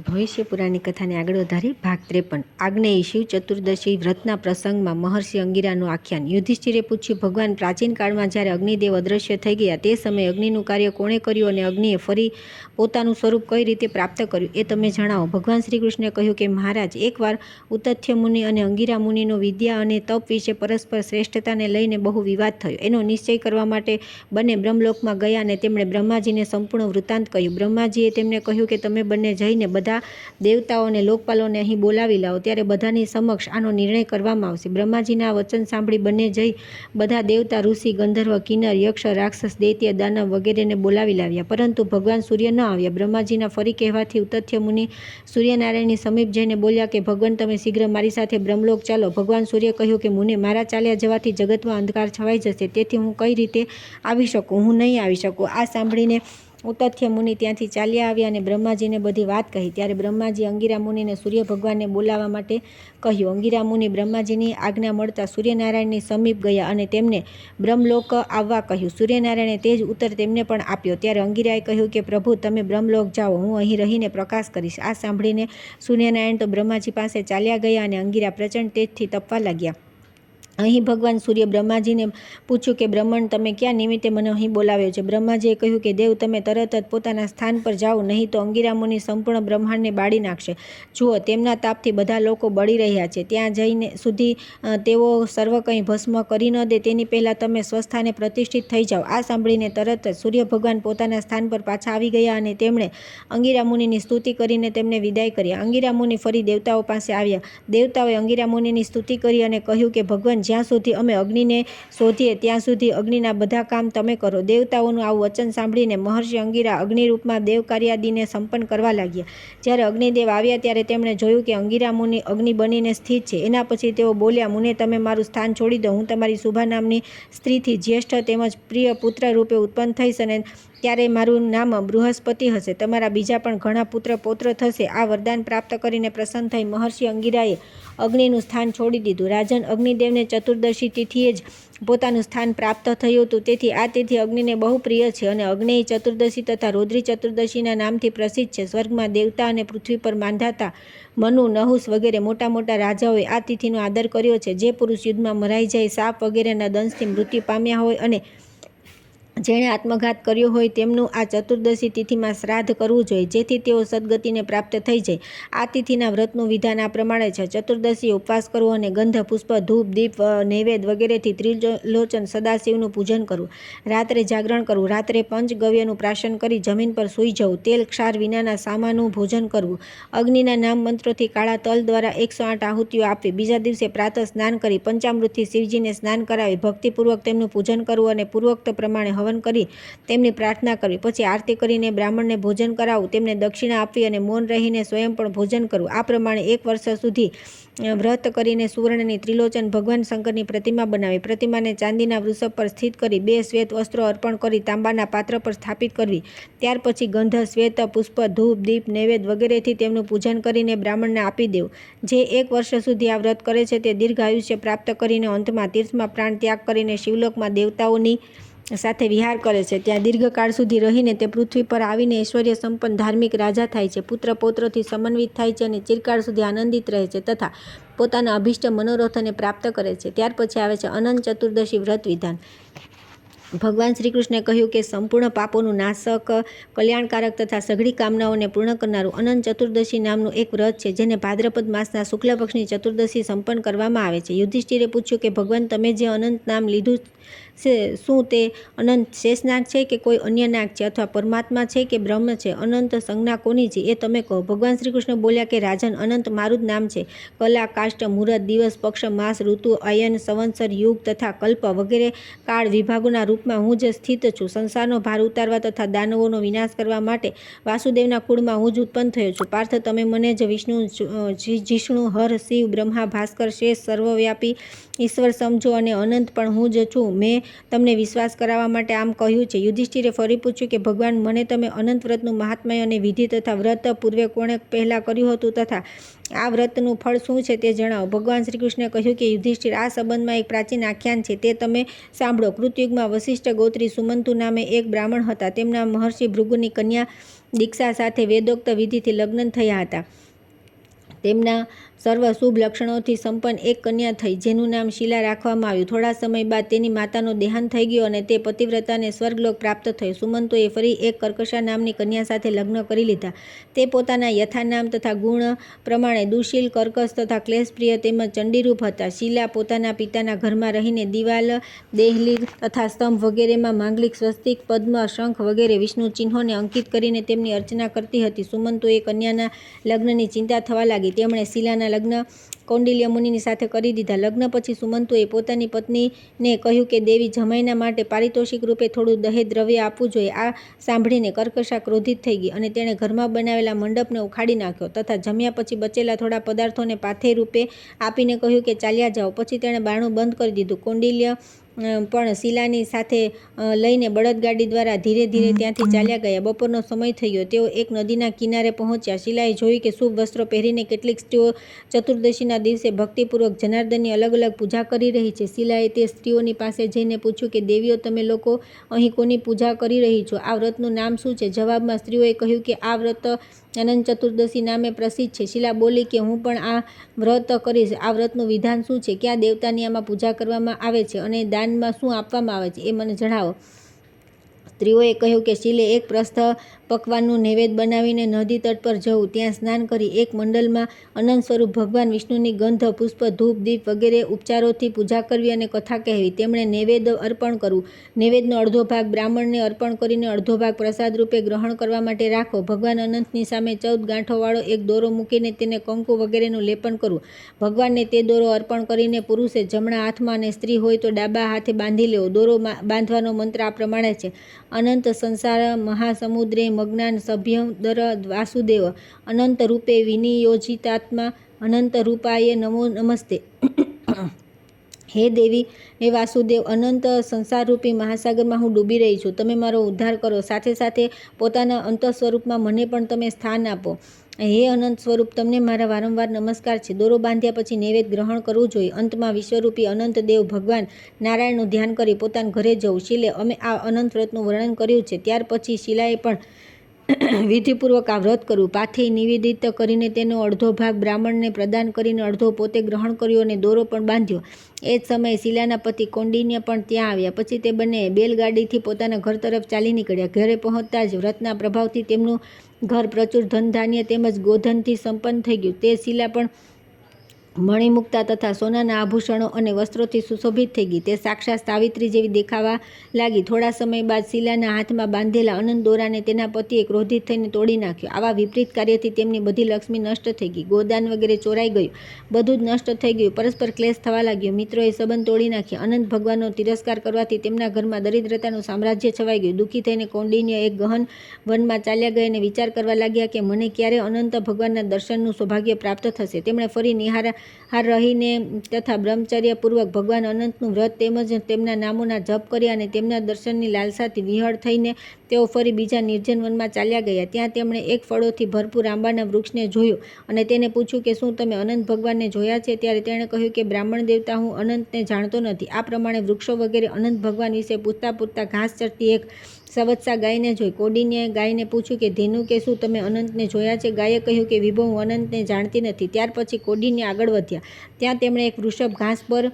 ભવિષ્ય પુરાણની કથાને આગળ વધારી ભાગ 53 આગ્નેય શિવ ચતુર્દશી વ્રતના પ્રસંગમાં મહર્ષિ અંગિરાનું આખ્યાન. યુધિષ્ઠિરે પૂછ્યું, ભગવાન, પ્રાચીન કાળમાં જ્યારે અગ્નિદેવ અદૃશ્ય થઈ ગયા તે સમયે અગ્નિનું કાર્ય કોણે કર્યું અને અગ્નિએ ફરી પોતાનું સ્વરૂપ કઈ રીતે પ્રાપ્ત કર્યું એ તમે જણાવો. ભગવાન શ્રી કૃષ્ણે કહ્યું કે મહારાજ, એકવાર ઉતથ્ય મુનિ અને અંગિરા મુનિનો વિદ્યા અને તપ વિશે પરસ્પર શ્રેષ્ઠતાને લઈને બહુ વિવાદ થયો. એનો નિશ્ચય કરવા માટે બંને બ્રહ્મલોકમાં ગયા અને તેમણે બ્રહ્માજીને સંપૂર્ણ વૃત્તાંત કહ્યું. બ્રહ્માજીએ તેમને કહ્યું કે તમે બંને જઈને બધા દેવતાઓ અને લોકપાલોને અહીં બોલાવી લાવો, ત્યારે બધાની સમક્ષ આનો નિર્ણય કરવામાં આવશે. બ્રહ્માજીના વચન સાંભળી બંને જઈ બધા દેવતા, ઋષિ, ગંધર્વ, કિન્નર, યક્ષ, રાક્ષસ, દૈત્ય, દાનવ વગેરેને બોલાવી લાવ્યા, પરંતુ ભગવાન સૂર્ય ન આવ્યા. બ્રહ્માજીના ફરી કહેવાથી ઉતથ્ય મુનિ સૂર્યનારાયણની સમીપ જઈને બોલ્યા કે ભગવાન, તમે શીઘ્ર મારી સાથે બ્રહ્મલોક ચાલો. ભગવાન સૂર્ય કહ્યું કે મુને, મારા ચાલ્યા જવાથી જગતમાં અંધકાર છવાઈ જશે, તેથી હું કઈ રીતે આવી શકું? હું નહીં આવી શકું. આ સાંભળીને ઉતથ્ય મુનિ ત્યાંથી ચાલ્યા આવ્યા અને બ્રહ્માજીને બધી વાત કહી. ત્યારે બ્રહ્માજી અંગિરા મુનિને સૂર્ય ભગવાનને બોલાવવા માટે કહ્યું. અંગિરા મુનિ બ્રહ્માજીની આજ્ઞા મળતા સૂર્યનારાયણની સમીપ ગયા અને તેમને બ્રહ્મલોક આવવા કહ્યું. સૂર્યનારાયણે તે જ ઉત્તર તેમને પણ આપ્યો. ત્યારે અંગિરાએ કહ્યું કે પ્રભુ, તમે બ્રહ્મલોક જાઓ, હું અહીં રહીને પ્રકાશ કરીશ. આ સાંભળીને સૂર્યનારાયણ તો બ્રહ્માજી પાસે ચાલ્યા ગયા અને અંગિરા પ્રચંડ તેજથી તપવા લાગ્યા. અહીં ભગવાન સૂર્ય બ્રહ્માજીને પૂછ્યું કે બ્રહ્મણ, તમે ક્યાં નિમિત્તે મને અહીં બોલાવ્યો છે? બ્રહ્માજીએ કહ્યું કે દેવ, તમે તરત જ પોતાના સ્થાન પર જાઓ, નહીં તો અંગિરા મુનિ સંપૂર્ણ બ્રહ્માંડને બાળી નાખશે. જુઓ, તેમના તાપથી બધા લોકો બળી રહ્યા છે. ત્યાં જઈને સુધી તેઓ સર્વ કંઈ ભસ્મ કરી ન દે તેની પહેલાં તમે સ્વસ્થાને પ્રતિષ્ઠિત થઈ જાઓ. આ સાંભળીને તરત જ સૂર્ય ભગવાન પોતાના સ્થાન પર પાછા આવી ગયા અને તેમણે અંગિરા મુનિની સ્તુતિ કરીને તેમને વિદાય કર્યા. અંગિરા મુનિ ફરી દેવતાઓ પાસે આવ્યા. દેવતાઓએ અંગિરા મુનિની સ્તુતિ કરી અને કહ્યું કે ભગવાન, જ્યાં સુધી અમે અગ્નિને શોધીએ ત્યાં સુધી અગ્નિના બધા કામ તમે કરો. દેવતાઓનું આવું વચન સાંભળીને મહર્ષિ અંગિરા અગ્નિરૂપમાં દેવ કાર્યાદિને સંપન્ન કરવા લાગ્યા. જ્યારે અગ્નિદેવ આવ્યા ત્યારે તેમણે જોયું કે અંગિરા મુનિ અગ્નિ બનીને સ્થિત છે. એના પછી તેઓ બોલ્યા, મુને, તમે મારું સ્થાન છોડી દો. હું તમારી શુભા નામની સ્ત્રીથી જ્યેષ્ઠ તેમજ પ્રિય પુત્ર રૂપે ઉત્પન્ન થઈશ અને ત્યારે મારું નામ બૃહસ્પતિ હશે. તમારા બીજા પણ ઘણા પુત્ર પૌત્ર થશે. આ વરદાન પ્રાપ્ત કરીને પ્રસન્ન થઈ મહર્ષિ અંગિરાએ અગ્નિનું સ્થાન છોડી દીધું. રાજન, અગ્નિદેવને ચતુર્દશી તિથિએ જ પોતાનું સ્થાન પ્રાપ્ત થયું હતું, તેથી આ તિથિ અગ્નિને બહુ પ્રિય છે અને અગ્નેય ચતુર્દશી તથા રૌદ્રી ચતુર્દશીના નામથી પ્રસિદ્ધ છે. સ્વર્ગમાં દેવતા અને પૃથ્વી પર માંધાતા મનુ, નહુસ વગેરે મોટા મોટા રાજાઓએ આ તિથિનો આદર કર્યો છે. જે પુરુષ યુદ્ધમાં મરાઈ જાય, સાપ વગેરેના દંશથી મૃત્યુ પામ્યા હોય અને જેણે આત્મઘાત કર્યો હોય તેમનું આ ચતુર્દશી તિથિમાં શ્રાદ્ધ કરવું જોઈએ, જેથી તેઓ સદગતિને પ્રાપ્ત થઈ જાય. આ તિથિના વ્રતનું વિધાન આ પ્રમાણે છે. ચતુર્દશી ઉપવાસ કરવો અને ગંધ, પુષ્પ, ધૂપ, દીપ, નૈવેદ્ય વગેરેથી ત્રિલોચન સદાશિવનું પૂજન કરવું. રાત્રે જાગરણ કરવું. રાત્રે પંચગવ્યનું પ્રાશન કરી જમીન પર સૂઈ જવું. તેલ, ક્ષાર વિનાના સામાનું ભોજન કરવું. અગ્નિના નામ મંત્રોથી કાળા તલ દ્વારા 108 આહુતિઓ આપવી. બીજા દિવસે પ્રાતઃ સ્નાન કરી પંચામૃતથી શિવજીને સ્નાન કરાવી ભક્તિપૂર્વક તેમનું પૂજન કરવું અને પૂર્વોક્ત પ્રમાણે હવન કરી તેમની પ્રાર્થના કરવી. પછી આરતી કરીને બ્રાહ્મણને ભોજન કરાવવું. તેમને દક્ષિણા આપવી અને મૌન રહીને સ્વયં પણ ભોજન કરવું. આ પ્રમાણે 1 વર્ષ સુધી વ્રત કરીને સુવર્ણની ત્રિલોચન ભગવાન શંકરની પ્રતિમા બનાવી. પ્રતિમાને ચાંદીના વૃષભ પર સ્થિત કરી 2 શ્વેત વસ્ત્રો અર્પણ કરી તાંબાના પાત્ર પર સ્થાપિત કરવી. ત્યાર પછી ગંધ, શ્વેત, પુષ્પ, ધૂપ, દીપ, નૈવેદ્ય વગેરેથી તેમનું પૂજન કરીને બ્રાહ્મણને આપી દેવું. જે 1 વર્ષ સુધી આ વ્રત કરે છે તે દીર્ઘ આયુષ્ય પ્રાપ્ત કરીને અંતમાં તીર્થમાં પ્રાણ ત્યાગ કરીને શિવલોકમાં દેવતાઓની સાથે વિહાર કરે છે. ત્યાં દીર્ઘકાળ સુધી રહીને તે પૃથ્વી પર આવીને ઐશ્વર્ય સંપન્ન ધાર્મિક રાજા થાય છે. પુત્ર પૌત્રથી સમન્વિત થાય છે અને ચિરકાળ સુધી આનંદિત રહે છે તથા પોતાના અભિષ્ટ મનોરથોને પ્રાપ્ત કરે છે. ત્યાર પછી આવે છે અનંત ચતુર્દશી વ્રત વિધાન. ભગવાન શ્રી કૃષ્ણે કહ્યું કે સંપૂર્ણ પાપોનું નાશક, કલ્યાણકારક તથા સઘળી કામનાઓને પૂર્ણ કરનારું અનંત ચતુર્દશી નામનું એક વ્રત છે, જેને ભાદ્રપદ માસના શુક્લ પક્ષની ચતુર્દશી સંપન્ન કરવામાં આવે છે. યુધિષ્ઠિરે પૂછ્યું કે ભગવાન, તમે જે અનંત નામ લીધું છે, શું તે અનંત શેષનાગ છે કે કોઈ અન્ય નાગ છે, અથવા પરમાત્મા છે કે બ્રહ્મ છે? અનંત સંજ્ઞા કોની છે એ તમે કહો. ભગવાન શ્રી કૃષ્ણ બોલ્યા કે રાજન, અનંત મારું જ નામ છે. કલા, કાષ્ટ, મુહૂર્ત, દિવસ, પક્ષ, માસ, ઋતુ, અયન, સંવત્સર, યુગ તથા કલ્પ વગેરે કાળ વિભાગોના રૂપમાં હું જ સ્થિત છું. સંસારનો ભાર ઉતારવા તથા દાનવોનો વિનાશ કરવા માટે વાસુદેવના કુળમાં હું જ ઉત્પન્ન થયો છું. પાર્થ, તમે મને જ વિષ્ણુ, જિષ્ણુ, હર, શિવ, બ્રહ્મા, ભાસ્કર, શેષ, સર્વવ્યાપી ઈશ્વર સમજો અને અનંત પણ હું જ છું. મેં તમને વિશ્વાસ કરાવવા માટે આમ કહ્યું છે. યુધિષ્ઠિરે ફરી પૂછ્યું કે ભગવાન, મને તમે અનંત વ્રતનું મહાત્મ્ય અને વિધિ તથા વ્રત પૂર્વે કોણે પહેલાં કર્યું હતું તથા આ વ્રતનું ફળ શું છે તે જણાવો. ભગવાન શ્રી કૃષ્ણે કહ્યું કે યુધિષ્ઠિર, આ સંબંધમાં એક પ્રાચીન આખ્યાન છે, તે તમે સાંભળો. કૃતયુગમાં વશિષ્ઠ ગોત્રી સુમંતુ નામે એક બ્રાહ્મણ હતા. તેમના મહર્ષિ ભૃગુની કન્યા દીક્ષા સાથે વેદોક્ત વિધિથી લગ્ન થયા હતા. તેમના સર્વ શુભ લક્ષણોથી સંપન્ન એક કન્યા થઈ, જેનું નામ શીલા રાખવામાં આવ્યું. થોડા સમય બાદ તેની માતાનો દેહાંત થઈ ગયો અને તે પતિવ્રતાને સ્વર્ગલોક પ્રાપ્ત થયો. સુમંતોએ ફરી એક કર્કશા નામની કન્યા સાથે લગ્ન કરી લીધા. તે પોતાના યથાનામ તથા ગુણ પ્રમાણે દુશીલ, કર્કશ તથા ક્લેશપ્રિય તેમજ ચંડીરૂપ હતા. શીલા પોતાના પિતાના ઘરમાં રહીને દિવાલ, દેહલી તથા સ્તંભ વગેરેમાં માંગલિક, સ્વસ્તિક, પદ્મ, શંખ વગેરે વિષ્ણુ ચિહ્નોને અંકિત કરીને તેમની અર્ચના કરતી હતી. સુમંતોએ કન્યાના લગ્નની ચિંતા થવા લાગી. તેમણે શીલાના લગ્ન કૌંડિલ્ય મુનિની સાથે કરી દીધા. લગ્ન પછી સુમંતુએ પોતાની પત્નીને કહ્યું કે દેવી જમાઈના માટે પારિતોષિક રૂપે થોડું દહેજ દ્રવ્ય આપવું જોઈએ. આ સાંભળીને કર્કશા ક્રોધિત થઈ ગઈ અને તેણે ઘરમાં બનાવેલા મંડપને ઉખાડી નાખ્યો તથા જમ્યા પછી બચેલા થોડા પદાર્થોને પાથેય રૂપે આપીને કહ્યું કે ચાલ્યા જાઓ. પછી તેણે બારણું બંધ કરી દીધું. કૌંડિલ્ય પણ શીલાની સાથે લઈને બળદગાડી દ્વારા ધીરે ધીરે ત્યાંથી ચાલ્યા ગયા. બપોરનો સમય થઈ ગયો. તેઓ એક નદીના કિનારે પહોંચ્યા. શીલાએ જોયું કે શુભ વસ્ત્રો પહેરીને કેટલીક સ્ત્રીઓ ચતુર્દશીના દિવસે ભક્તિપૂર્વક જનાર્દનની અલગ અલગ પૂજા કરી રહી છે. શીલાએ તે સ્ત્રીઓની પાસે જઈને પૂછ્યું કે દેવીઓ, તમે લોકો અહીં કોની પૂજા કરી રહી છો? આ વ્રતનું નામ શું છે? જવાબમાં સ્ત્રીઓએ કહ્યું કે આ વ્રત અનંત ચતુર્દશી નામે પ્રસિદ્ધ છે. શીલા બોલી કે હું પણ આ વ્રત કરીશ. આ વ્રતનું વિધાન શું છે? કયા દેવતાની આમાં પૂજા કરવામાં આવે છે અને દાનમાં શું આપવામાં આવે છે, એ મને જણાવો. સ્ત્રીઓએ કહ્યું કે શીલે એક પ્રસ્થ પકવાનનું નૈવેદ્ય બનાવીને નદી તટ પર જવું, ત્યાં સ્નાન કરી એક મંડલમાં અનંત સ્વરૂપ ભગવાન વિષ્ણુની ગંધ, પુષ્પ, ધૂપ, દીપ વગેરે ઉપચારોથી પૂજા કરવી અને કથા કહેવી. તેમણે નૈવેદ્ય અર્પણ કરવું. નૈવેદ્યનો અડધો ભાગ બ્રાહ્મણને અર્પણ કરીને અડધો ભાગ પ્રસાદ રૂપે ગ્રહણ કરવા માટે રાખવો. ભગવાન અનંતની સામે 14 ગાંઠોવાળો એક દોરો મૂકીને તેને કંકુ વગેરેનું લેપન કરવું. ભગવાનને તે દોરો અર્પણ કરીને પુરુષે જમણા હાથમાં અને સ્ત્રી હોય તો ડાબા હાથે બાંધી લેવો. દોરો બાંધવાનો મંત્ર આ પ્રમાણે છે: અનંત સંસાર મહાસમુદ્રે મગ્નાન સભ્યદર વાસુદેવ અનંત રૂપે વિનિયોજિતાત્મા અનંત રૂપાય નમો નમસ્તે. હે દેવી, હે વાસુદેવ, અનંત સંસારરૂપી મહાસાગરમાં હું ડૂબી રહી છું. તમે મારો ઉદ્ધાર કરો. સાથે સાથે પોતાના અંત સ્વરૂપમાં મને પણ તમે સ્થાન આપો. હે અનંત સ્વરૂપ, તમને મારા વારંવાર નમસ્કાર છે. દોરો બાંધ્યા પછી નૈવેદ્ય ગ્રહણ કરવું જોઈએ. અંતમાં વિશ્વરૂપી અનંત દેવ ભગવાન નારાયણનું ધ્યાન કરી પોતાના ઘરે જવું. શીલે અમે આ અનંત વ્રતનું વર્ણન કર્યું છે. ત્યાર પછી શીલાએ પણ વિધિપૂર્વક આ વ્રત કર્યું. પાથેય નિવેદિત કરીને તેનો અડધો ભાગ બ્રાહ્મણને પ્રદાન કરીને અડધો પોતે ગ્રહણ કર્યો અને દોરો પણ બાંધ્યો. એ જ સમયે શીલાના પતિ કૌંડિન્ય પણ ત્યાં આવ્યા. પછી તે બંને બેલગાડીથી પોતાના ઘર તરફ ચાલી નીકળ્યા. ઘરે પહોંચતા જ વ્રતના પ્રભાવથી તેમનું ઘર પ્રચુર ધન ધાન્ય તેમજ ગોધનથી સંપન્ન થઈ ગયું. તે શીલા પણ મણિમુક્તા તથા સોનાના આભૂષણો અને વસ્ત્રોથી સુશોભિત થઈ ગઈ. તે સાક્ષાત સાવિત્રી જેવી દેખાવા લાગી. થોડા સમય બાદ શીલાના હાથમાં બાંધેલા અનંત દોરાને તેના પતિએ ક્રોધિત થઈને તોડી નાખ્યો. આવા વિપરીત કાર્યથી તેમની બધી લક્ષ્મી નષ્ટ થઈ ગઈ. ગોદાન વગેરે ચોરાઈ ગયું. બધું જ નષ્ટ થઈ ગયું. પરસ્પર ક્લેશ થવા લાગ્યો. મિત્રોએ સંબંધ તોડી નાખ્યા. અનંત ભગવાનનો તિરસ્કાર કરવાથી તેમના ઘરમાં દરિદ્રતાનું સામ્રાજ્ય છવાઈ ગયું. દુઃખી થઈને કૌંડિન્ય એક ગહન વનમાં ચાલ્યા ગયા અને વિચાર કરવા લાગ્યા કે મને ક્યારે અનંત ભગવાનના દર્શનનું સૌભાગ્ય પ્રાપ્ત થશે. તેમણે ફરી નિહાર રહીને તથા બ્રહ્મચર્યપૂર્વક ભગવાન અનંતનું વ્રત તેમજ તેમના નામોના જપ કર્યા અને તેમના દર્શનની લાલસાથી વિહળ થઈને તેઓ ફરી બીજા નિર્જન વનમાં ચાલ્યા ગયા. ત્યાં તેમણે એક ફળોથી ભરપૂર આંબાના વૃક્ષને જોયું અને તેને પૂછ્યું કે શું તમે અનંત ભગવાનને જોયા છે? ત્યારે તેણે કહ્યું કે બ્રાહ્મણ દેવતા, હું અનંતને જાણતો નથી. આ પ્રમાણે વૃક્ષો વગેરે અનંત ભગવાન વિશે પૂછતા પૂછતા ઘાસ ચરતી એક સવત્સા ગાયને જોઈ. કૌંડિન્યએ ગાયને પૂછ્યું કે ધેનુ, કે શું તમે અનંતને જોયા છે? ગાયે કહ્યું કે વિભો, હું અનંતને જાણતી નથી. ત્યાર પછી કૌંડિન્ય આગળ વધ્યા. ત્યાં તેમણે એક વૃષભ ઘાસ પર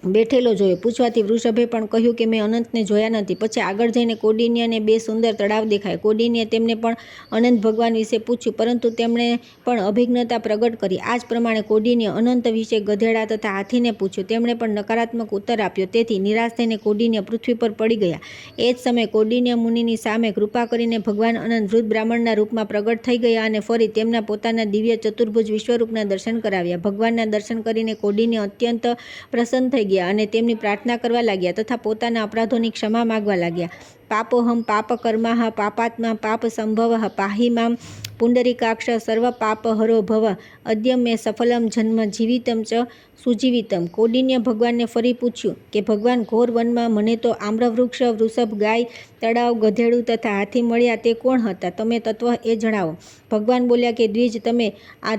બેઠેલો જોયો. પૂછવાથી વૃષભે પણ કહ્યું કે મેં અનંતને જોયા નથી. પછી આગળ જઈને કૌંડિન્યને 2 સુંદર તળાવ દેખાય. કૌંડિન્યએ તેમને પણ અનંત ભગવાન વિશે પૂછ્યું, પરંતુ તેમણે પણ અભિજ્ઞતા પ્રગટ કરી. આ જ પ્રમાણે કૌંડિન્ય અનંત વિશે ગધેડા તથા હાથીને પૂછ્યું. તેમણે પણ નકારાત્મક ઉત્તર આપ્યો. તેથી નિરાશ થઈને કૌંડિન્ય પૃથ્વી પર પડી ગયા. એ જ સમયે કૌંડિન્ય મુનિની સામે કૃપા કરીને ભગવાન અનંત વૃદ્ધ બ્રાહ્મણના રૂપમાં પ્રગટ થઈ ગયા અને ફરી તેમના પોતાના દિવ્ય ચતુર્ભુજ વિશ્વરૂપના દર્શન કરાવ્યા. ભગવાનના દર્શન કરીને કૌંડિન્ય અત્યંત પ્રસન્ન થઈ ગયા અને તેમની પ્રાર્થના કરવા લાગ્યા તથા પોતાના અપરાધોની ક્ષમા માગવા લાગ્યા. પાપોહમ પાપકર્માઃ પાપાત્મા પાપ સંભવઃ પાહિ મામ પુંડરીકાક્ષ સર્વ પાપ હરો ભવ અદ્ય મેં સફલમ જન્મ જીવિતમ ચ સુજીવિતમ. કૌંડિન્ય ભગવાનને ફરી પૂછ્યું કે ભગવાન, ઘોર વનમાં મને તો આમ્રવૃક્ષ, વૃષભ, ગાય, તળાવ, ગધેડું તથા હાથી મળ્યા, તે કોણ હતા? તમે તત્વ એ જણાવો. ભગવાન બોલ્યા કે દ્વિજ, તમે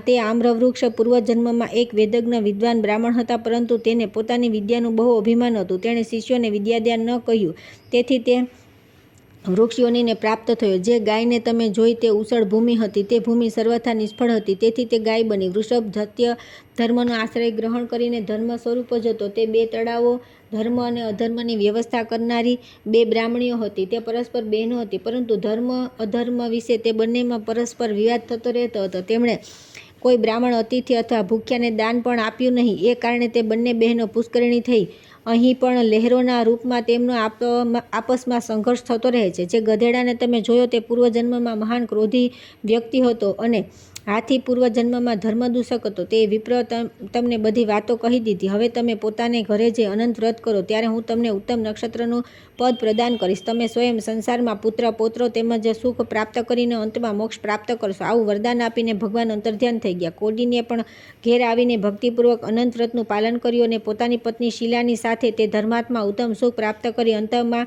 તે આમ્રવૃક્ષ પૂર્વજન્મમાં એક વેદજ્ઞ વિદ્વાન બ્રાહ્મણ હતા, પરંતુ તેને પોતાની વિદ્યાનું બહુ અભિમાન હતું. તેણે શિષ્યોને વિદ્યાદાન ન કહ્યું, તેથી તે વૃક્ષ યોનિને પ્રાપ્ત થયો. જે ગાયને તમે જોઈ તે ઉસળ ભૂમિ હતી, તે ભૂમિ સર્વથા નિષ્ફળ હતી, તેથી તે ગાય બની. વૃષભ સત્ય ધર્મનો આશ્રય ગ્રહણ કરીને ધર્મ સ્વરૂપ જ હતો. તે 2 તળાવો, ધર્મ અને અધર્મની વ્યવસ્થા કરનારી 2 બ્રાહ્મણીઓ હતી. તે પરસ્પર બહેનો હતી, પરંતુ ધર્મ અધર્મ વિશે તે બંનેમાં પરસ્પર વિવાદ થતો રહેતો હતો. તેમણે કોઈ બ્રાહ્મણ અતિથિ અથવા ભૂખ્યાને દાન પણ આપ્યું નહીં. એ કારણે તે બંને બહેનો પુષ્કરિણી થઈ. અહીં પણ લહેરોના રૂપમાં તેમનો આપસમાં સંઘર્ષ થતો રહે છે. જે ગધેડાને તમે જોયો તે પૂર્વજન્મમાં મહાન ક્રોધી વ્યક્તિ હતો અને હાથી પૂર્વજન્મમાં ધર્મદૂષક હતો. તે વિપ્ર તમને બધી વાતો કહી દીધી. હવે તમે પોતાને ઘરે જઈ અનંત વ્રત કરો, ત્યારે હું તમને ઉત્તમ નક્ષત્રનું પદ પ્રદાન કરીશ. તમે સ્વયં સંસારમાં પુત્ર, પૌત્રો તેમજ સુખ પ્રાપ્ત કરીને અંતમાં મોક્ષ પ્રાપ્ત કરશો. આવું વરદાન આપીને ભગવાન અંતર્ધ્યાન થઈ ગયા. કૌંડિન્યે પણ ઘેર આવીને ભક્તિપૂર્વક અનંત વ્રતનું પાલન કર્યું અને પોતાની પત્ની શીલાની સાથે તે ધર્માત્મા ઉત્તમ સુખ પ્રાપ્ત કરી અંતમાં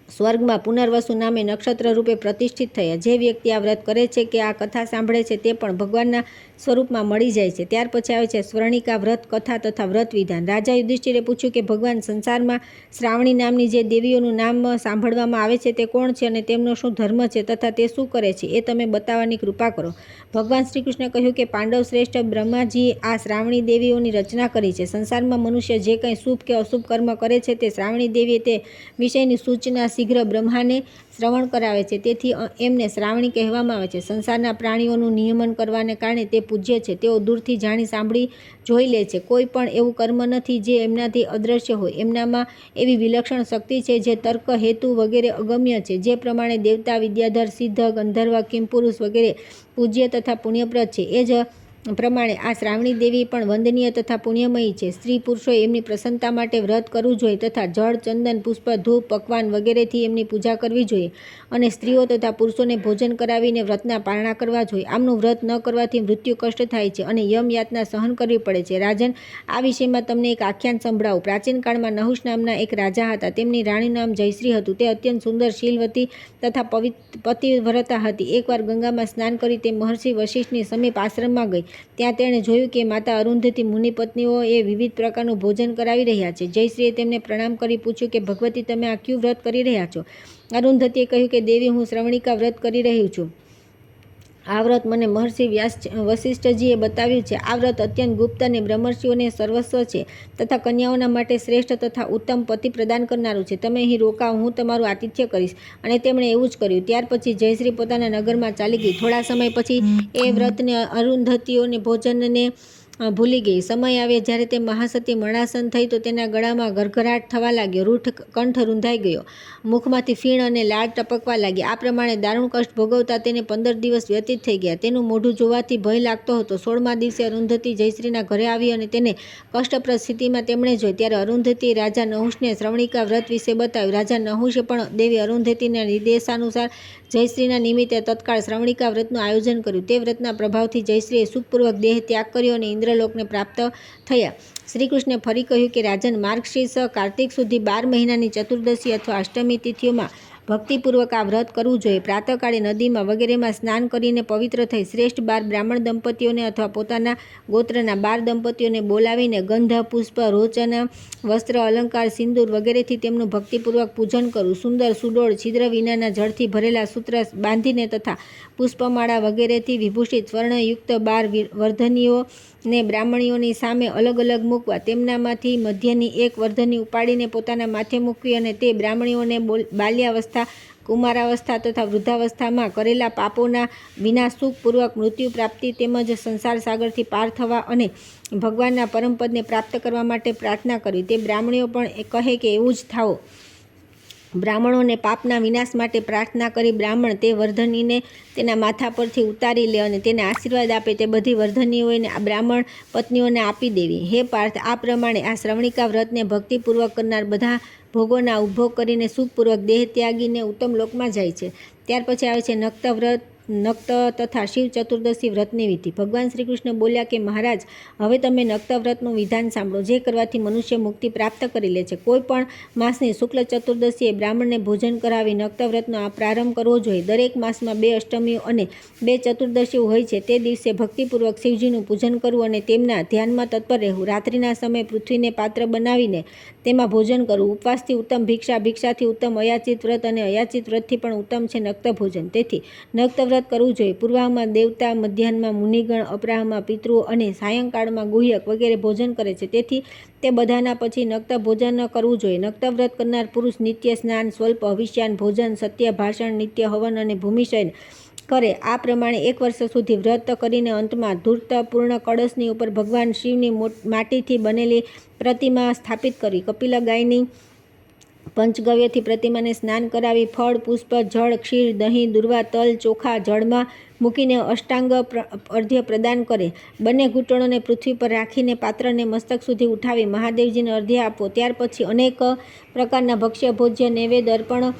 સ્વર્ગમાં પુનર્વસુ નામે નક્ષત્ર રૂપે પ્રતિષ્ઠિત થયા. જે વ્યક્તિ આ વ્રત કરે છે કે આ કથા સાંભળે છે તે પણ ભગવાનના સ્વરૂપમાં મળી જાય છે. ત્યાર પછી આવે છે સ્વર્ણિકા વ્રત કથા તથા વ્રત વિધાન. રાજા યુધિષ્ઠિરે પૂછ્યું કે ભગવાન, સંસારમાં શ્રાવણી નામની જે દેવીઓનું નામ સાંભળવામાં આવે છે તે કોણ છે અને તેમનો શું ધર્મ છે તથા તે શું કરે છે, એ તમે બતાવવાની કૃપા કરો. ભગવાન શ્રી કૃષ્ણે કહ્યું કે પાંડવ શ્રેષ્ઠ, બ્રહ્માજીએ આ શ્રાવણી દેવીઓની રચના કરી છે. સંસારમાં મનુષ્ય જે કંઈ શુભ કે અશુભ કર્મ કરે છે તે શ્રાવણી દેવીએ તે વિષયની સૂચના શીઘ્ર બ્રહ્માને શ્રવણ કરાવે છે, તેથી એમને શ્રાવણી કહેવામાં આવે છે. સંસારના પ્રાણીઓનું નિયમન કરવાને કારણે તે પૂજ્ય છે. તેઓ દૂરથી જાણી સાંભળી જોઈ લે છે. કોઈ પણ એવું કર્મ નથી જે એમનાથી અદ્રશ્ય હોય. એમનામાં એવી વિલક્ષણ શક્તિ છે જે તર્ક, હેતુ વગેરે અગમ્ય છે. જે પ્રમાણે દેવતા, વિદ્યાધર, સિદ્ધ, ગંધર્વ, કિમપુરુષ વગેરે પૂજ્ય તથા પુણ્યપ્રદ છે, એ જ પ્રમાણે આ શ્રાવણી દેવી પણ વંદનીય તથા પુણ્યમયી છે. સ્ત્રી પુરુષોએ એમની પ્રસન્નતા માટે વ્રત કરવું જોઈએ તથા જળ, ચંદન, પુષ્પ, ધૂપ, પકવાન વગેરેથી એમની પૂજા કરવી જોઈએ અને સ્ત્રીઓ તથા પુરુષોને ભોજન કરાવીને વ્રતના પારણા કરવા જોઈએ. આમનું વ્રત ન કરવાથી મૃત્યુ કષ્ટ થાય છે અને યમ યાતના સહન કરવી પડે છે. રાજન, આ વિષયમાં તમને એક આખ્યાન સંભળાવું. પ્રાચીન કાળમાં નહુષ નામના એક રાજા હતા. તેમની રાણીનું નામ જયશ્રી હતું. તે અત્યંત સુંદર, શીલવતી તથા પતિવ્રતા હતી. એકવાર ગંગામાં સ્નાન કરી તે મહર્ષિ વશિષ્ઠની સમીપ આશ્રમમાં ગઈ. ત્યાં તેણે જોયું કે માતા અરુંધતી મુનિપત્નીઓ એ વિવિધ પ્રકારનું ભોજન કરાવી રહ્યા છે. જયશ્રીએ તેમને પ્રણામ કરી પૂછ્યું કે ભગવતી, તમે આ ક્યું વ્રત કરી રહ્યા છો? અરુંધતીએ કહ્યું કે દેવી, હું શ્રવણિકા વ્રત કરી રહી છું. આ વ્રત મને મહર્ષિ વશિષ્ઠજીએ બતાવ્યું છે. આ વ્રત અત્યંત ગુપ્ત અને બ્રહ્મર્ષિઓને સર્વસ્વ છે તથા કન્યાઓના માટે શ્રેષ્ઠ તથા ઉત્તમ પતિ પ્રદાન કરનારું છે. તમે અહીં રોકાઓ, હું તમારું આતિથ્ય કરીશ. અને તેમણે એવું જ કર્યું. ત્યાર પછી જયશ્રી પોતાના નગરમાં ચાલી ગઈ. થોડા સમય પછી એ વ્રતને અરુંધતીઓને ભોજનને ભૂલી ગઈ. સમય આવે જ્યારે તે મહાસતી મરણાસન થઈ તો તેના ગળામાં ઘરઘરાટ થવા લાગ્યો, રૂઠ કંઠ રૂંધાઈ ગયો, મુખમાંથી ફીણ અને લાળ ટપકવા લાગ્યા. આ પ્રમાણે દારૂણ કષ્ટ ભોગવતા તેને 15 દિવસ વ્યતીત થઈ ગયા. તેનું મોઢું જોવાથી ભય લાગતો હતો. 16મા દિવસે અરુંધતી જયશ્રીના ઘરે આવી અને તેને કષ્ટપ્રદ સ્થિતિમાં તેમણે જોઈ. ત્યારે અરુંધતીએ રાજા નહુષને શ્રવણિકા વ્રત વિશે બતાવ્યું. રાજા નહુષે પણ દેવી અરુંધતીના નિર્દેશાનુસાર જયશ્રીના નિમિત્તે તત્કાળ શ્રવણિકા વ્રતનું આયોજન કર્યું. તે વ્રતના પ્રભાવથી જયશ્રીએ સુખપૂર્વક દેહ ત્યાગ કર્યો અને ઇન્દ્રલોકને પ્રાપ્ત થયા. શ્રી કૃષ્ણે ફરી કહ્યું કે રાજન, માર્ગશીર્ષ કાર્તિક સુધી 12 મહિનાની ચતુર્દશી અથવા અષ્ટમી તિથિઓમાં ભક્તિપૂર્વક આ વ્રત કરવું જોઈએ. પ્રાતઃકાળે નદીમાં વગેરેમાં સ્નાન કરીને પવિત્ર થઈ શ્રેષ્ઠ 12 બ્રાહ્મણ દંપતીઓને અથવા પોતાના ગોત્રના 12 દંપતીઓને બોલાવીને ગંધ, પુષ્પ, રોચન, વસ્ત્ર, અલંકાર, સિંદૂર વગેરેથી તેમનું ભક્તિપૂર્વક પૂજન કરવું. સુંદર, સુડોળ, છિદ્ર વિનાના જળથી ભરેલા સૂત્ર બાંધીને તથા પુષ્પમાળા વગેરેથી વિભૂષિત સ્વર્ણયુક્ત 12 વર્ધનીઓને બ્રાહ્મણીઓની સામે અલગ અલગ મૂકવા. તેમનામાંથી મધ્યની એક વર્ધની ઉપાડીને પોતાના માથે મૂકવી અને તે બ્રાહ્મણીઓને બાલ્યાવસ્થા, કુમારાવસ્થા તથા વૃદ્ધાવસ્થામાં કરેલા પાપોના વિનાશ, સુખપૂર્વક મૃત્યુ પ્રાપ્તિ તેમજ સંસાર સાગરથી પાર થવા અને ભગવાનના પરમપદને પ્રાપ્ત કરવા માટે પ્રાર્થના કરવી. તે બ્રાહ્મણીઓ પણ કહે કે એવું જ થાઓ. બ્રાહ્મણોને પાપના વિનાશ માટે પ્રાર્થના કરી બ્રાહ્મણ તે વર્ધનીને તેના માથા પરથી ઉતારી લે અને તેને આશીર્વાદ આપે. તે બધી વર્ધનીઓને આ બ્રાહ્મણ પત્નીઓને આપી દેવી. હે પાર્થ, આ પ્રમાણે આ શ્રવણિકા વ્રતને ભક્તિપૂર્વક કરનાર બધા ભોગોના ઉપભોગ કરીને સુખપૂર્વક દેહ ત્યાગીને ઉત્તમ લોકમાં જાય છે. ત્યાર પછી આવે છે નક્ત વ્રત નક્ત તથા શિવ ચતુર્દશી વ્રતની વિધિ. ભગવાન શ્રી કૃષ્ણ બોલ્યા કે મહારાજ, હવે તમે નક્ત વ્રતનું વિધાન સાંભળો, જે કરવાથી મનુષ્ય મુક્તિ પ્રાપ્ત કરી લે છે. કોઈ પણ માસની શુક્લ ચતુર્દશીએ બ્રાહ્મણને ભોજન કરાવી નક્ત વ્રતનો પ્રારંભ કરવો જોઈએ. દરેક માસમાં 2 અષ્ટમીઓ અને 2 ચતુર્દશીઓ હોય છે. તે દિવસે ભક્તિપૂર્વક શિવજીનું પૂજન કરવું અને તેમના ધ્યાનમાં તત્પર રહેવું. રાત્રિના સમયે પૃથ્વીને પાત્ર બનાવીને તેમાં ભોજન કરવું. ઉપવાસથી ઉત્તમ ભિક્ષા, ભિક્ષાથી ઉત્તમ અયાચિત વ્રત અને અયાચિત વ્રતથી પણ ઉત્તમ છે નક્ત ભોજન. તેથી નક્ત વ્રત કરવું જોઈએ. પૂર્વાહમાં દેવતા, મધ્યાહ્નમાં મુનિગણ, અપરાહમાં પિતૃઓ અને સાયંકાળમાં ગુહ્યક વગેરે ભોજન કરે છે. તેથી તે બધાના પછી નક્ત ભોજન કરવું જોઈએ. નક્ત વ્રત કરનાર પુરુષ નિત્ય સ્નાન, સ્વલ્પ હવિષ્યાન ભોજન, સત્ય ભાષણ, નિત્ય હવન અને ભૂમિશયન કરે. આ પ્રમાણે 1 વર્ષ સુધી વ્રત કરીને અંતમાં ધૂર્તપૂર્ણ કળશની ઉપર ભગવાન શિવની માટીથી બનેલી પ્રતિમા સ્થાપિત કરવી. કપિલ ગાયની પંચગવ્યથી પ્રતિમાને સ્નાન કરાવી. ફળ, પુષ્પ, જળ, ક્ષીર, દહીં, દુર્વા, તલ, ચોખા જળમાં મૂકીને અષ્ટાંગ અર્ધ્ય પ્રદાન કરે. બંને ઘૂંટણોને પૃથ્વી પર રાખીને પાત્રને મસ્તક સુધી ઉઠાવી મહાદેવજીને અર્ધ્ય આપવો. ત્યાર પછી અનેક પ્રકારના ભક્ષ્ય ભોજ્ય નૈવેદ્ય અર્પણ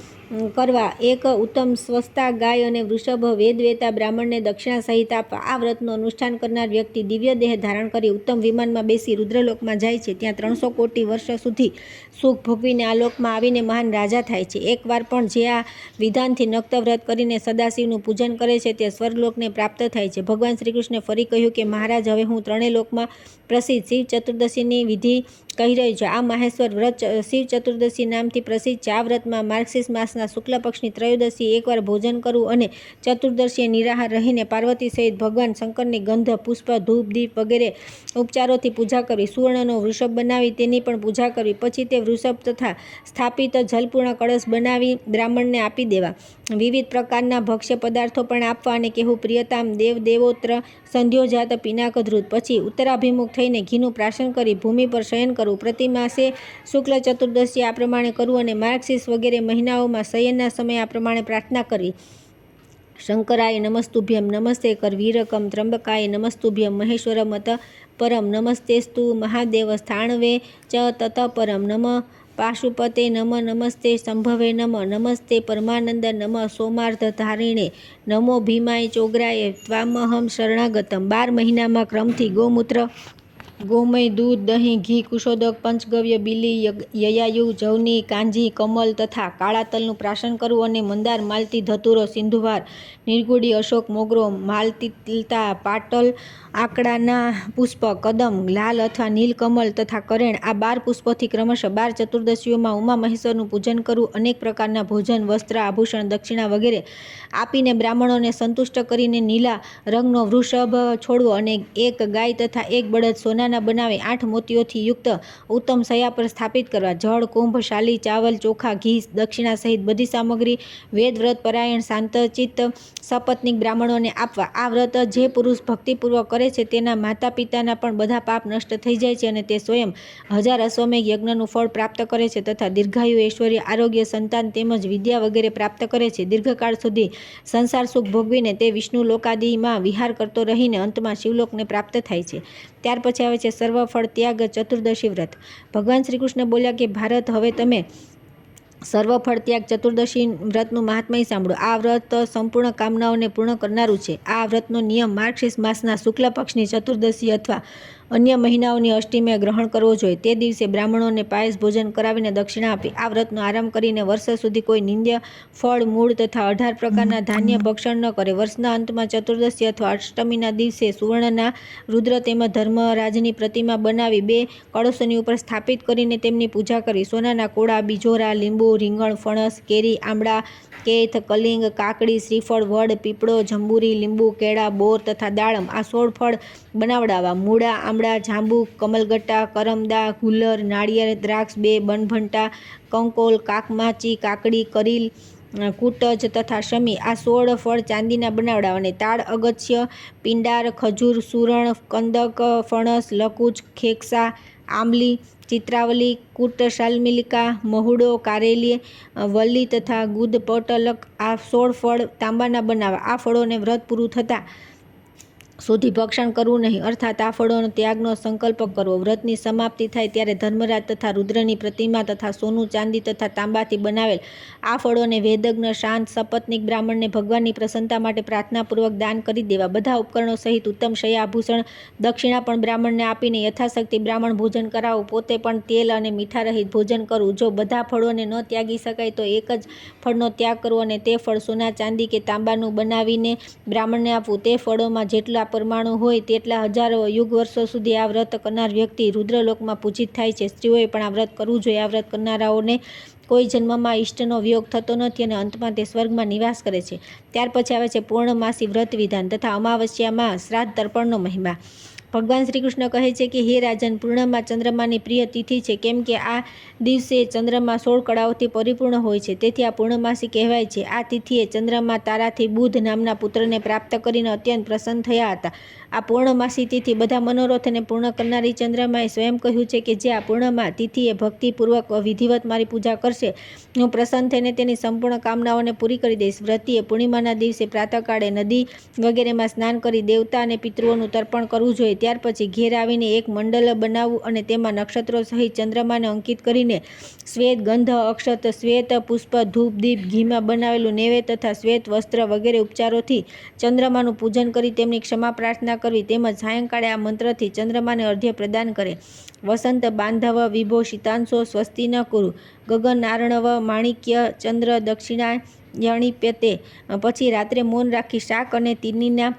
કરવા. એક ઉત્તમ સ્વસ્તા ગાય અને વૃષભ વેદવેતા બ્રાહ્મણને દક્ષિણા સહિત આપવા. આ વ્રતનું અનુષ્ઠાન કરનાર વ્યક્તિ દિવ્ય દેહ ધારણ કરી ઉત્તમ વિમાનમાં બેસી રુદ્રલોકમાં જાય છે. ત્યાં 300 કોટી વર્ષ સુધી સુખ ભોગવીને આ લોકમાં આવીને મહાન રાજા થાય છે. એકવાર પણ જે આ વિધાનથી નક્ત વ્રત કરીને સદાશિવનું પૂજન કરે છે તે સ્વર્ગલોકને પ્રાપ્ત થાય છે. ભગવાન શ્રી કૃષ્ણે ફરી કહ્યું કે મહારાજ, હવે હું 3 લોકમાં પ્રસિદ્ધ શિવ ચતુર્દશીની વિધિ કહી રહ્યો છું. આ માહેશ્વર વ્રત શિવ ચતુર્દશી નામથી પ્રસિદ્ધ છે. આ વ્રતમાં માર્ગશીર્ષ માસના શુક્લ પક્ષની ત્રયોદશી એકવાર ભોજન કરવું અને ચતુર્દશીએ નિરાહાર રહીને પાર્વતી સહિત ભગવાન શંકરની ગંધ, પુષ્પ, ધૂપ, દીપ વગેરે ઉપચારોથી પૂજા કરવી. સુવર્ણનો વૃષભ બનાવી તેની પણ પૂજા કરવી. પછી તે વૃષભ તથા સ્થાપિત જલપૂર્ણ કળશ બનાવી બ્રાહ્મણને આપી દેવા. વિવિધ પ્રકારના ભક્ષ્ય પદાર્થો પણ આપવા અને કહેવું, પ્રિયતામ દેવ દેવોત્ર સંધ્યોજાત પિનાક ધ્રુત. પછી ઉત્તરાભિમુખ થઈને ઘીનું પ્રાશન કરી ભૂમિ પર શયન કરવું. પ્રતિમાસે શુક્લ ચતુર્દશી આ પ્રમાણે કરવું અને માર્ગશીર્ષ વગેરે મહિનાઓમાં શયનના સમયે આ પ્રમાણે પ્રાર્થના કરવી. શંકરાય નમસ્તુભ્યમ નમસ્તે કરવીરકમ ત્રંબકાય નમસ્તુભ્યમ મહેશ્વરમત પરમ નમસ્તેસ્તુ મહાદેવ સ્થાણવે ચ તત પરમ નમ પાશુપતે નમ નમસ્તે સંભવે નમ નમસ્તે પરમાનંદ નમ સોમાર્ધધારિણે નમો ભીમાય ચોગ્રાય ત્વામહમ શરણાગતમ. 12 મહિનામાં ક્રમથી ગૌમૂત્ર, ગોમય, દૂધ, દહીં, ઘી, કુશોદક, પંચગવ્ય, બિલી, યયાયુ, જવની, કાંજી, કમલ તથા કાળા તલનું પ્રાશન કરવું અને મંદાર, માલતી, ધતુરો, સિંધુવાર, નિર્ગુડી, અશોક, મોગરો, માલતીલતા, પાટલ, આકડાના પુષ્પ, કદમ, લાલ અથવા નીલ કમલ તથા કરેણ, આ 12 પુષ્પોથી ક્રમશઃ 12 ચતુર્દશીઓમાં ઉમા મહેશ્વરનું પૂજન કરવું. અનેક પ્રકારના ભોજન, વસ્ત્ર, આભૂષણ, દક્ષિણા વગેરે આપીને બ્રાહ્મણોને સંતુષ્ટ કરીને નીલા રંગનો વૃષભ છોડવો અને એક ગાય તથા એક બળદ સોનાના બનાવી 8 મોતીઓથી યુક્ત ઉત્તમ શૈયા પર સ્થાપિત કરવા. જળ, કુંભ, શાલી, ચાવલ, ચોખા, ઘી, દક્ષિણા સહિત બધી સામગ્રી વેદ વ્રત પરાયણ શાંતચિત્ત સપત્નીક બ્રાહ્મણોને આપવા. આ વ્રત જે પુરુષ ભક્તિપૂર્વક કરે છે તેના માતા પિતાના પણ બધા પાપ નષ્ટ થઈ જાય છે અને તે સ્વયં 1000 અશ્વમેઘ યજ્ઞનું ફળ પ્રાપ્ત કરે છે તથા દીર્ઘાયુ, ઐશ્વર્ય, આરોગ્ય, સંતાન તેમજ વિદ્યા વગેરે પ્રાપ્ત કરે છે. દીર્ઘકાળ સુધી સંસાર સુખ ભોગવીને તે વિષ્ણુ લોકાદિમાં વિહાર કરતો રહીને અંતમાં શિવલોકને પ્રાપ્ત થાય છે. ત્યાર પછી આવે છે સર્વફળ ત્યાગ ચતુર્દશી વ્રત. ભગવાન શ્રી કૃષ્ણ બોલ્યા કે ભારત, હવે તમે સર્વફળ ત્યાગ ચતુર્દશી વ્રતનું મહાત્મય સાંભળો. આ વ્રત સંપૂર્ણ કામનાઓને પૂર્ણ કરનારું છે. આ વ્રતનો નિયમ માર્ગશીર્ષ માસના શુક્લ પક્ષની ચતુર્દશી અથવા અન્ય મહિનાઓની અષ્ટમીએ ગ્રહણ કરવો જોઈએ. તે દિવસે બ્રાહ્મણોને પાયસ ભોજન કરાવીને દક્ષિણા આપી. આ વ્રતનો આરંભ કરીને વર્ષ સુધી કોઈ નિંદ્ય ફળ, મૂળ તથા 18 પ્રકારના ધાન્ય ભક્ષણ ન કરે. વર્ષના અંતમાં ચતુર્દશી અથવા અષ્ટમીના દિવસે સુવર્ણના રુદ્ર તેમજ ધર્મરાજની પ્રતિમા બનાવી 2 કળશોની ઉપર સ્થાપિત કરીને તેમની પૂજા કરવી. સોનાના કોળા, બીજોરા, લીંબુ, રીંગણ, ફણસ, કેરી, આંબળા, કેથ, કલિંગ, કાકડી, શ્રીફળ, વડ, પીપળો, જંબુરી, લીંબુ, કેળા, બોર તથા દાડમ, આ 16 ફળ બનાવડાવવા. મૂળા, આંબળા, જાંબુ, કમલગટ્ટા, કરમદા, ગુલ્લર, નાળિયેર, દ્રાક્ષ, 2 બનભંટા, કંકોલ, કાકમાચી, કાકડી, કરીલ, કૂટજ તથા શમી, આ 16 ફળ ચાંદીના બનાવડાવવા. અને તાડ, અગસ્ય, પિંડાર, ખજૂર, સુરણ, કંદક, ફણસ, લકુચ, ખેકસા, આંબલી, ચિત્રાવલી, કુટશાલ્મિલિકા, મહુડો, કારેલી, વલ્લી તથા ગુદ પટલક, આ 16 ફળ તાંબાના બનાવવા. આ ફળોને વ્રત પૂરું થતાં સુધી ભક્ષણ કરવું નહીં, અર્થાત આ ફળોનો ત્યાગનો સંકલ્પ કરવો. વ્રતની સમાપ્તિ થાય ત્યારે ધર્મરાજ તથા રુદ્રની પ્રતિમા તથા સોનું, ચાંદી તથા તાંબાથી બનાવેલ આ ફળોને વેદજ્ઞ, શાંત, સપત્નીક બ્રાહ્મણને ભગવાનની પ્રસન્નતા માટે પ્રાર્થનાપૂર્વક દાન કરી દેવા. બધા ઉપકરણો સહિત ઉત્તમ શય્યાભૂષણ, દક્ષિણા પણ બ્રાહ્મણને આપીને યથાશક્તિ બ્રાહ્મણ ભોજન કરાવવું. પોતે પણ તેલ અને મીઠા રહિત ભોજન કરવું. જો બધા ફળોને ન ત્યાગી શકાય તો એક જ ફળનો ત્યાગ કરવો અને તે ફળ સોના, ચાંદી કે તાંબાનું બનાવીને બ્રાહ્મણને આપવું. તે ફળોમાં જેટલા પરમાણુ હોય તેટલા હજારો યુગ વર્ષો સુધી આ વ્રત કરનાર વ્યક્તિ રુદ્રલોકમાં પૂજિત થાય છે. સ્ત્રીઓએ પણ આ વ્રત કરવું જોઈએ. આ વ્રત કરનારાઓને કોઈ જન્મમાં ઈષ્ટનો વિયોગ થતો નથી અને અંતમાં તે સ્વર્ગમાં નિવાસ કરે છે. ત્યાર પછી આવે છે પૂર્ણમાસી વ્રત વિધાન તથા અમાવસ્યામાં શ્રાદ્ધ તર્પણનો મહિમા. ભગવાન શ્રી કૃષ્ણ કહે છે કે હે રાજન, પૂર્ણમાં ચંદ્રમાની પ્રિય તિથિ છે, કેમ કે આ દિવસે ચંદ્રમા 16 કળાઓથી પરિપૂર્ણ હોય છે, તેથી આ પૂર્ણમાસી કહેવાય છે. આ તિથિએ ચંદ્રમા તારાથી બુધ નામના પુત્રને પ્રાપ્ત કરીને અત્યંત પ્રસન્ન થયા હતા. આ પૂર્ણમાસી તિથિ બધા મનોરથને પૂર્ણ કરનારી ચંદ્રમાએ સ્વયં કહ્યું છે કે જે આ પૂર્ણમા તિથિએ ભક્તિપૂર્વક વિધિવત મારી પૂજા કરશે, હું પ્રસન્ન થઈને તેની સંપૂર્ણ કામનાઓને પૂરી કરી દઈશ. વ્રતીએ પૂર્ણિમાના દિવસે પ્રાતઃકાળે નદી વગેરેમાં સ્નાન કરી દેવતા અને પિતૃઓનું તર્પણ કરવું જોઈએ. ત્યાર પછી ઘેર આવીને એક મંડલ બનાવવું અને તેમાં નક્ષત્રો સહિત ચંદ્રમાને અંકિત કરીને શ્વેત ગંધ, અક્ષત, શ્વેત પુષ્પ, ધૂપ, દીપ, ઘીમાં બનાવેલું નૈવેદ્ય તથા શ્વેત વસ્ત્ર વગેરે ઉપચારોથી ચંદ્રમાનું પૂજન કરી તેમની ક્ષમા પ્રાર્થના કરવી. તેમજ સાયંકાળે આ મંત્રથી ચંદ્રમાને અર્ધ્ય પ્રદાન કરે. વસંત બાંધવ વિભો શીતાંશો સ્વસ્તિ ન કુરુ ગગન આર્ણવ માણિક્ય ચંદ્ર દક્ષિણાયણીપ્યતે. પછી રાત્રે મૌન રાખી શાક અને તીનીના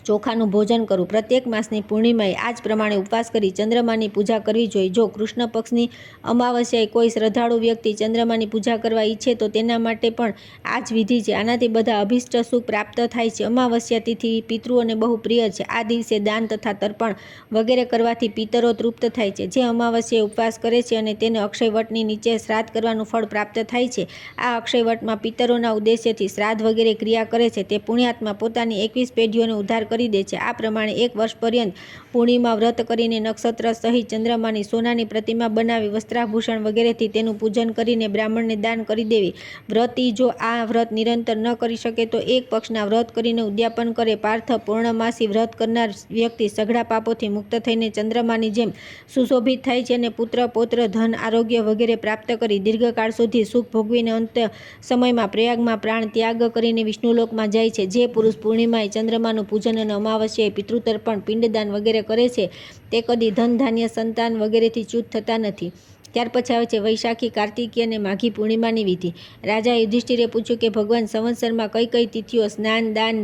ચોખાનું ભોજન કરવું. પ્રત્યેક માસની પૂર્ણિમાએ આ જ પ્રમાણે ઉપવાસ કરી ચંદ્રમાની પૂજા કરવી જોઈએ. જો કૃષ્ણ પક્ષની અમાવસ્યાએ કોઈ શ્રદ્ધાળુ વ્યક્તિ ચંદ્રમાની પૂજા કરવા ઈચ્છે તો તેના માટે પણ આ જ વિધિ છે. આનાથી બધા અભિષ્ટ સુખ પ્રાપ્ત થાય છે. અમાવસ્યા તિથિ પિતૃઓને બહુ પ્રિય છે. આ દિવસે દાન તથા તર્પણ વગેરે કરવાથી પિતરો તૃપ્ત થાય છે. જે અમાવસ્યાએ ઉપવાસ કરે છે અને તેને અક્ષયવટની નીચે શ્રાદ્ધ કરવાનું ફળ પ્રાપ્ત થાય છે. આ અક્ષયવટમાં પિતરોના ઉદ્દેશ્યથી શ્રાદ્ધ વગેરે ક્રિયા કરે છે તે પુણ્યાત્મા પોતાની 21 પેઢીઓને ઉદ્ધાર કરી દે છે. આ પ્રમાણે 1 વર્ષ પર્યંત પૂર્ણિમા વ્રત કરીને નક્ષત્ર સહિત ચંદ્રમાની સોનાની પ્રતિમા બનાવી વસ્ત્રાભૂષણ વગેરેથી તેનું પૂજન કરીને બ્રાહ્મણને દાન કરી દેવી. વ્રતી જો આ વ્રત નિરંતર ન કરી શકે તો એક પક્ષના વ્રત કરીને ઉદ્યાપન કરે. પાર્થ, પૂર્ણમાસી વ્રત કરનાર વ્યક્તિ સઘળા પાપોથી મુક્ત થઈને ચંદ્રમાની જેમ સુશોભિત થાય છે અને પુત્ર, પૌત્ર, ધન, આરોગ્ય વગેરે પ્રાપ્ત કરી દીર્ઘકાળ સુધી સુખ ભોગવીને અંત સમયમાં પ્રયાગમાં પ્રાણ ત્યાગ કરીને વિષ્ણુલોકમાં જાય છે. જે પુરુષ પૂર્ણિમાએ ચંદ્રમાનું પૂજન અને અમાવસ્યાએ પિતૃતર્પણ, પિંડદાન વગેરે કરે છે તે કદી ધન, ધાન્ય, સંતાન વગેરેથી ચ્યુત થતા નથી. ત્યાર પછી આવે છે વૈશાખી, કાર્તિકી અને માઘી પૂર્ણિમાની વિધિ. રાજા યુધિષ્ઠિરે પૂછ્યું કે ભગવાન, સંવત્સરમાં કઈ કઈ તિથિઓ સ્નાન, દાન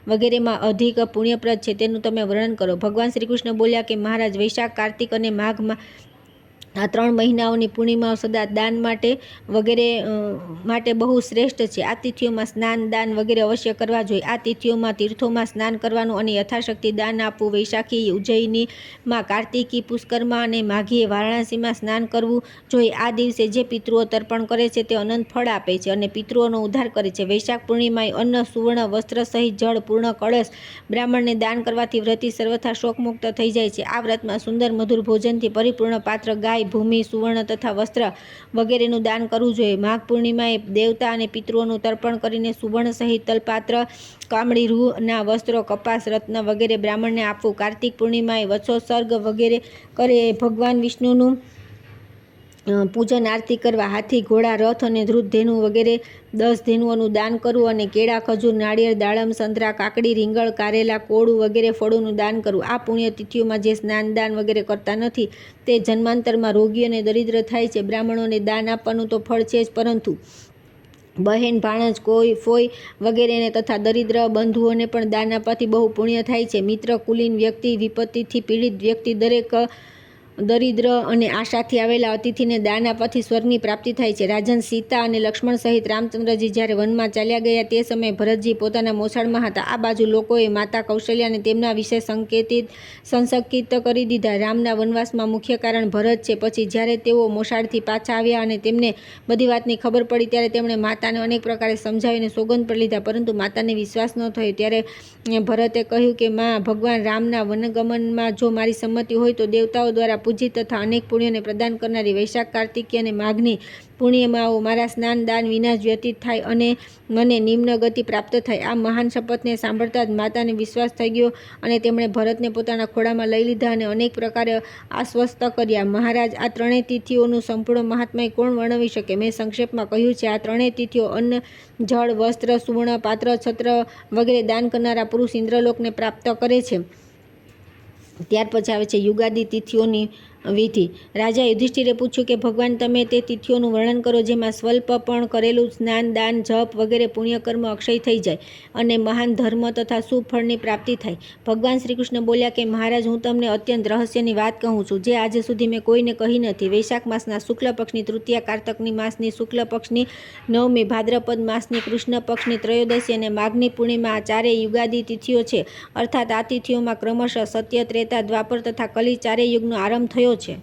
વગેરેમાં અધિક પુણ્યપ્રદ છે તેનું તમે વર્ણન કરો. ભગવાન શ્રી કૃષ્ણ બોલ્યા કે મહારાજ, વૈશાખ, કાર્તિક અને માઘમાં આ 3 મહિનાઓની પૂર્ણિમાઓ સદા દાન માટે વગેરે માટે બહુ શ્રેષ્ઠ છે. આ તિથિઓમાં સ્નાન, દાન વગેરે અવશ્ય કરવા જોઈએ. આ તિથિઓમાં તીર્થોમાં સ્નાન કરવાનું અને યથાશક્તિ દાન આપવું. વૈશાખી ઉજ્જૈનીમાં, કાર્તિકી પુષ્કરમાં અને માઘીએ વારાણસીમાં સ્નાન કરવું જોઈએ. આ દિવસે જે પિતૃઓ તર્પણ કરે છે તે અનંત ફળ આપે છે અને પિતૃઓનો ઉદ્ધાર કરે છે. વૈશાખ પૂર્ણિમાએ અન્ન, સુવર્ણ, વસ્ત્ર સહિત જળ, પૂર્ણ કળશ બ્રાહ્મણને દાન કરવાથી વ્રતી સર્વથા શોકમુક્ત થઈ જાય છે. આ વ્રતમાં સુંદર મધુર ભોજનથી પરિપૂર્ણ પાત્ર, ગાય, ભૂમિ, સુવર્ણ તથા વસ્ત્ર વગેરેનું દાન કરવું જોઈએ. માઘ પૂર્ણિમાએ દેવતા અને પિતૃઓનું તર્પણ કરીને સુવર્ણ સહિત તલપાત્ર, કામળી રૂના વસ્ત્રો, કપાસ, રત્ન વગેરે બ્રાહ્મણને આપવું. કાર્તિક પૂર્ણિમાએ વત્સોત્સર્ગ વગેરે કરે ભગવાન વિષ્ણુનું પૂજન આરતી કરવા. હાથી, ઘોડા, રથ અને ધ્રુતધેનુ વગેરે 10 ધેનુઓનું દાન કરવું અને કેળા, ખજૂર, નાળિયેર, દાડમ, સંતરા, કાકડી, રીંગણ, કારેલા, કોળું વગેરે ફળોનું દાન કરવું. આ પુણ્ય તિથિઓમાં જે સ્નાન, દાન વગેરે કરતા નથી તે જન્માંતરમાં રોગી અને દરિદ્ર થાય છે. બ્રાહ્મણોને દાન આપવાનું તો ફળ છે જ, પરંતુ બહેન, ભાણજ, કોઈ ફોઈ વગેરેને તથા દરિદ્ર બંધુઓને પણ દાન આપવાથી બહુ પુણ્ય થાય છે. મિત્ર, કુલીન વ્યક્તિ, વિપત્તિથી પીડિત વ્યક્તિ, દરેક દરિદ્ર અને આશાથી આવેલા અતિથિને દાન આપવાથી સ્વર્ગની પ્રાપ્તિ થાય છે. રાજન, સીતા અને લક્ષ્મણ સહિત રામચંદ્રજી જ્યારે વનમાં ચાલ્યા ગયા તે સમયે ભરતજી પોતાના મોસાળમાં હતા. આ બાજુ લોકોએ માતા કૌશલ્યાને તેમના વિશે સંશકિત કરી દીધા. રામના વનવાસમાં મુખ્ય કારણ ભરત છે. પછી જ્યારે તેઓ મોસાળથી પાછા આવ્યા અને તેમને બધી વાતની ખબર પડી ત્યારે તેમણે માતાને અનેક પ્રકારે સમજાવીને સોગંદ પર લીધા, પરંતુ માતાને વિશ્વાસ ન થયો. ત્યારે ભરતે કહ્યું કે માં, ભગવાન રામના વનગમનમાં જો મારી સંમતિ હોય તો દેવતાઓ દ્વારા પૂજિત તથા અનેક પુણ્યોને પ્રદાન કરનારી વૈશાખ, કાર્તિકી અને માઘની પુણ્યમાઓ મારા સ્નાન દાન વિના જ વ્યતીત થાય અને મને નિમ્ન ગતિ પ્રાપ્ત થાય. આ મહાન શપથને સાંભળતા જ માતાને વિશ્વાસ થઈ ગયો અને તેમણે ભરતને પોતાના ખોળામાં લઈ લીધા અને અનેક પ્રકારે આશ્વસ્ત કર્યા. મહારાજ, આ ત્રણેય તિથિઓનું સંપૂર્ણ મહાત્મ્ય કોણ વર્ણવી શકે? મેં સંક્ષેપમાં કહ્યું છે. આ ત્રણેય તિથિઓ અન્ન, જળ, વસ્ત્ર, સુવર્ણ પાત્ર, છત્ર વગેરે દાન કરનારા પુરુષ ઇન્દ્રલોકને પ્રાપ્ત કરે છે. ત્યાર પછી આવે છે યુગાદી તિથિઓની વિધિ. રાજા યુધિષ્ઠિરે પૂછ્યું કે ભગવાન, તમે તે તિથિઓનું વર્ણન કરો જેમાં સ્વલ્પ પણ કરેલું સ્નાન, દાન, જપ વગેરે પુણ્યકર્મ અક્ષય થઈ જાય અને મહાન ધર્મ તથા શુભ ફળની પ્રાપ્તિ થાય. ભગવાન શ્રી કૃષ્ણ બોલ્યા કે મહારાજ, હું તમને અત્યંત રહસ્યની વાત કહું છું જે આજે સુધી મેં કોઈને કહી નથી. વૈશાખ માસના શુક્લ પક્ષની તૃતીયા, કાર્તકની માસની શુક્લ પક્ષની નવમી, ભાદ્રપદ માસની કૃષ્ણ પક્ષની ત્રયોદશી અને માઘની પૂર્ણિમા આ ચારેય યુગાદી તિથિઓ છે. અર્થાત આ તિથિઓમાં ક્રમશઃ સત્ય, ત્રેતા, દ્વાપર તથા કલી ચારેય યુગનો આરંભ થયો છે.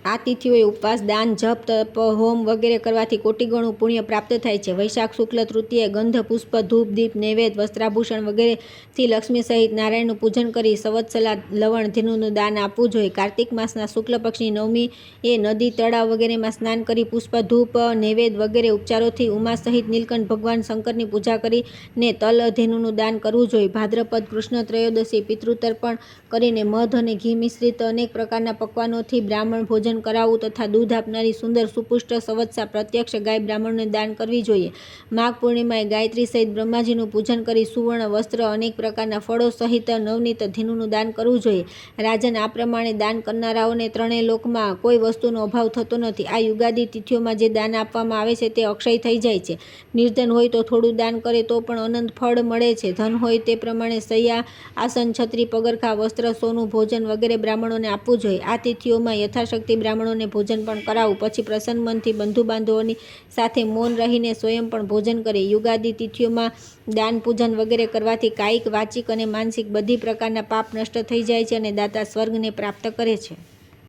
આ તિથિઓએ ઉપવાસ, દાન, જપ, તપ, હોમ વગેરે કરવાથી કોટિગણું પુણ્ય પ્રાપ્ત થાય છે. વૈશાખ શુક્લ તૃતીયે ગંધ, પુષ્પ, ધૂપ, દીપ, નૈવેદ્ય, વસ્ત્રાભૂષણ વગેરેથી લક્ષ્મી સહિત નારાયણનું પૂજન કરી સંવત્સલા, લવણ, ધીનુનું દાન આપવું જોઈએ. કાર્તિક માસના શુક્લ પક્ષની નવમી એ નદી, તળાવ વગેરેમાં સ્નાન કરી પુષ્પ, ધૂપ, નૈવેદ્ય વગેરે ઉપચારોથી ઉમા સહિત નીલકંઠ ભગવાન શંકરની પૂજા કરીને તલ, ધેનુનું દાન કરવું જોઈએ. ભાદ્રપદ કૃષ્ણ ત્રયોદશી પિતૃતર્પણ કરીને મધ અને ઘી મિશ્રિત અનેક પ્રકારના પકવાનોથી બ્રાહ્મણ ભોજન કરાવવું તથા દૂધ આપનારી સુંદર સુપુષ્ટ સંવત્સા પ્રત્યક્ષ ગાય બ્રાહ્મણોને દાન કરવી જોઈએ. માઘ પૂર્ણિમાએ ગાયત્રી સહિત બ્રહ્માજીનું પૂજન કરી સુવર્ણ વસ્ત્ર, અનેક પ્રકારના ફળો સહિત નવનીત ધીનુનું દાન કરવું જોઈએ. રાજન, આ પ્રમાણે દાન કરનારાઓને ત્રણેય લોકમાં કોઈ વસ્તુનો અભાવ થતો નથી. આ યુગાદી તિથિઓમાં જે દાન આપવામાં આવે છે તે અક્ષય થઈ જાય છે. નિર્ધન હોય તો થોડું દાન કરે તો પણ અનંત ફળ મળે છે. ધન હોય તે પ્રમાણે શૈયા, આસન, છત્રી, પગરખા, વસ્ત્ર, સોનું, ભોજન વગેરે બ્રાહ્મણોને આપવું જોઈએ. આ તિથિઓમાં યથાશક્તિ બ્રાહ્મણોને ભોજન પણ કરાવવું. પછી પ્રસન્ન મનથી બંધુ બાંધવોની સાથે મૌન રહીને સ્વયં પણ ભોજન કરે. યુગાદી તિથિઓમાં દાન, પૂજન વગેરે કરવાથી કાયિક, વાચિક અને માનસિક બધી પ્રકારના પાપ નષ્ટ થઈ જાય છે અને દાતા સ્વર્ગને પ્રાપ્ત કરે છે.